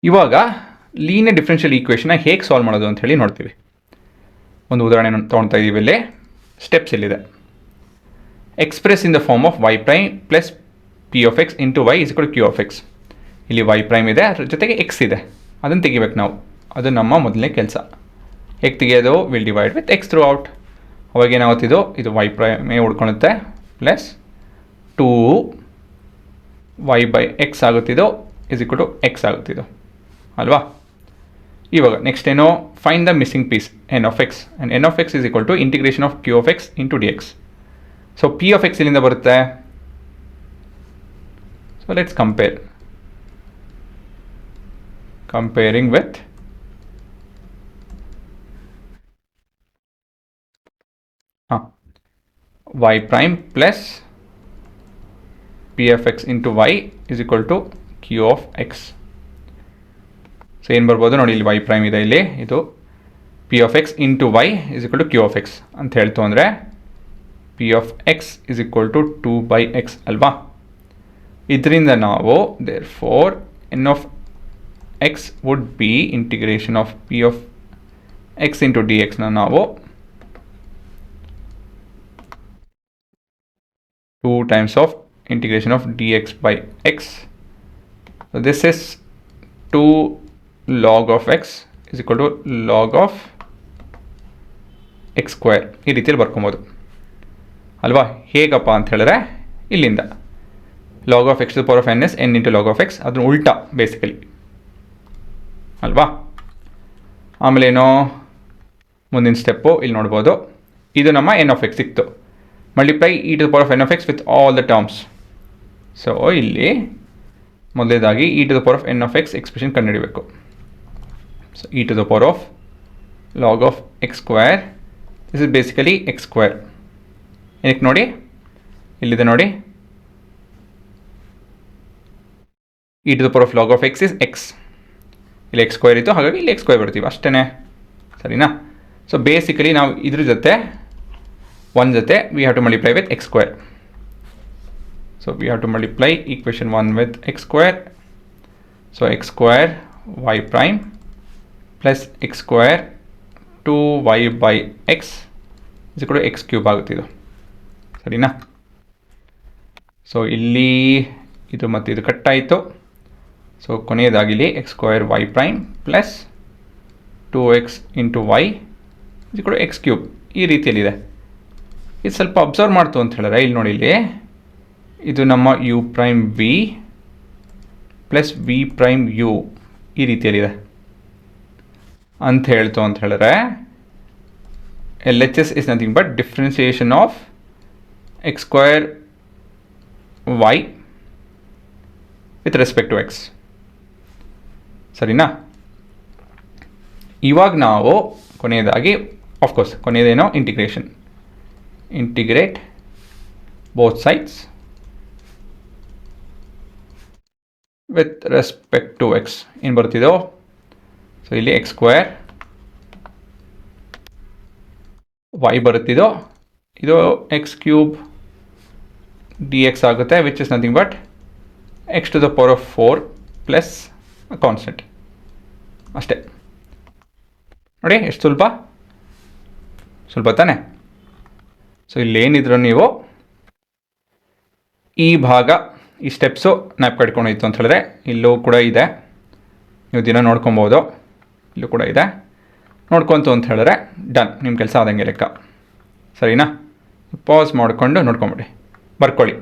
ಇವಾಗ linear differential ಈಕ್ವೇಷನ್ನ ಹೇಗೆ solve ಮಾಡೋದು ಅಂತ ಹೇಳಿ ನೋಡ್ತೀವಿ. ಒಂದು ಉದಾಹರಣೆ ತೊಗೊಳ್ತಾ ಇದ್ದೀವಿ. ಇಲ್ಲಿ ಸ್ಟೆಪ್ಸ್ ಇಲ್ಲಿದೆ. Express in the form of y prime plus p of x into y is equal q of x. ಇಲ್ಲಿ y ಪ್ರೈಮ್ ಇದೆ, ಅದ್ರ ಜೊತೆಗೆ ಎಕ್ಸ್ ಇದೆ, ಅದನ್ನು ತೆಗಿಬೇಕು ನಾವು. ಅದು ನಮ್ಮ ಮೊದಲನೇ ಕೆಲಸ. ಹೇಗೆ ತೆಗಿಯೋದು? Will divide with x throughout. ಅವಾಗ ಏನಾಗುತ್ತಿದ್ದು, ಇದು y ಪ್ರೈಮೇ ಉಳ್ಕೊಳುತ್ತೆ, ಪ್ಲಸ್ 2y/x ಆಗುತ್ತಿದ್ದು ಇಸ್ ಈಕ್ವಲ್ ಟು ಎಕ್ಸ್ ಆಗುತ್ತಿದ್ದು ಅಲ್ವಾ. ಇವಾಗ ನೆಕ್ಸ್ಟ್ ಏನೋ, find the missing piece n of x, and n of x is equal to integration of q of x into d x. So p of x ಇಲ್ಲಿಂದ ಬರುತ್ತೆ. So let's comparing with y prime plus p of x into y is equal to q of x. So ಏನು ಬರ್ಬೋದು ನೋಡಿ, ಇಲ್ಲಿ y prime ಇದೆ, ಇಲ್ಲಿ ಇದು p of x into y is equal to q of x ಅಂತ ಹೇಳ್ತು ಅಂದರೆ p of x is equal to 2/x ಅಲ್ವಾ. ಇದರಿಂದ ನಾವು therefore n of x would be integration of p of x into dx ನ ನಾವು 2 times of integration of dx by x. So this is 2 log of x is equal to log of x square. ಈ ರೀತಿಯಲ್ಲಿ ಬರ್ಕೊಬೋದು ಅಲ್ವಾ. ಹೇಗಪ್ಪ ಅಂತ ಹೇಳಿದ್ರೆ, ಇಲ್ಲಿಂದ log of x to the power of n is n into log of x, ಅದನ್ನು ಉಲ್ಟಾ basically ಅಲ್ವಾ. ಆಮೇಲೆ ಏನೋ ಮುಂದಿನ ಸ್ಟೆಪ್ಪು ಇಲ್ಲಿ ನೋಡ್ಬೋದು. ಇದು ನಮ್ಮ n of x ಸಿಕ್ತು. Multiply e to the power of n of x with all the terms. So ಇಲ್ಲಿ ಮೊದಲೇದಾಗಿ e to the power of n of x expression ಕಂಡುಹಿಡಬೇಕು. So e to the power of log of x square, this is basically x square. ಏನಕ್ಕೆ ನೋಡಿ, ಇಲ್ಲಿದೆ ನೋಡಿ, e to the power of log of x is x. ಇಲ್ಲಿ x square ಇತ್ತು, ಹಾಗಾಗಿ ಇಲ್ಲಿ x square ಬರ್ತೀವಿ ಅಷ್ಟೇ, ಸರಿನಾ. ಸೊ ಬೇಸಿಕಲಿ ನಾವು ಇದ್ರ ಜೊತೆ one ಜೊತೆ we have to multiply with x square. So we have to multiply equation 1 with x square. So x square y prime plus x square 2y by x is equal to x cube ಆಗುತ್ತಿದ್ದು, ಸರಿನಾ. So ಇಲ್ಲಿ ಇದು ಮತ್ತು ಇದು cut ಆಯಿತು. So ಕೊನೆಯದಾಗಿಲ್ಲಿ x square y prime plus 2x into y is equal to x cube ಈ ರೀತಿಯಲ್ಲಿದೆ. ಇದು ಸ್ವಲ್ಪ ಅಬ್ಸರ್ವ್ ಮಾಡ್ತು ಅಂತ ಹೇಳಿದ್ರೆ, ಇಲ್ಲಿ ನೋಡಿ, ಇಲ್ಲಿ ಇದು ನಮ್ಮ u prime v plus v prime u ಈ ರೀತಿಯಲ್ಲಿದೆ ಅಂತ ಹೇಳ್ತು ಅಂತ ಹೇಳಿದ್ರೆ, L H S is nothing but differentiation of x square y with respect to x, ಸರಿನಾ. ಇವಾಗ ನಾವು ಕೊನೆಯದಾಗಿ, ಆಫ್ಕೋರ್ಸ್ ಕೊನೆಯದೇನೋ integration, integrate both sides with respect to x. ಏನು ಬರ್ತಿದೋ, ಸೊ ಇಲ್ಲಿ x ಸ್ಕ್ವೇರ್ y ಬರುತ್ತಿದೋ, ಇದು x ಕ್ಯೂಬ್ dx ಆಗುತ್ತೆ, which is nothing but x to the power of 4 plus constant ಅಷ್ಟೇ. ನೋಡಿ ಎಷ್ಟು ಸ್ವಲ್ಪ ತಾನೆ. ಸೊ ಇಲ್ಲೇನಿದ್ರು ನೀವು ಈ ಭಾಗ, ಈ ಸ್ಟೆಪ್ಸು ನ್ಯಾಪ್ ಕಟ್ಕೊಂಡೋಯ್ತು ಅಂತ ಹೇಳಿದ್ರೆ, ಇಲ್ಲೂ ಕೂಡ ಇದೆ, ನೀವು ದಿನ ನೋಡ್ಕೊಬೋದು, ಇಲ್ಲೂ ಕೂಡ ಇದೆ, ನೋಡ್ಕೊಂತು ಅಂತ ಹೇಳಿದ್ರೆ ಡನ್, ನಿಮ್ಮ ಕೆಲಸ ಆದಂಗೆ ಲೆಕ್ಕ, ಸರಿನಾ. ಪಾಸ್ ಮಾಡಿಕೊಂಡು ನೋಡ್ಕೊಂಬಿಡಿ, ಬರ್ಕೊಳ್ಳಿ.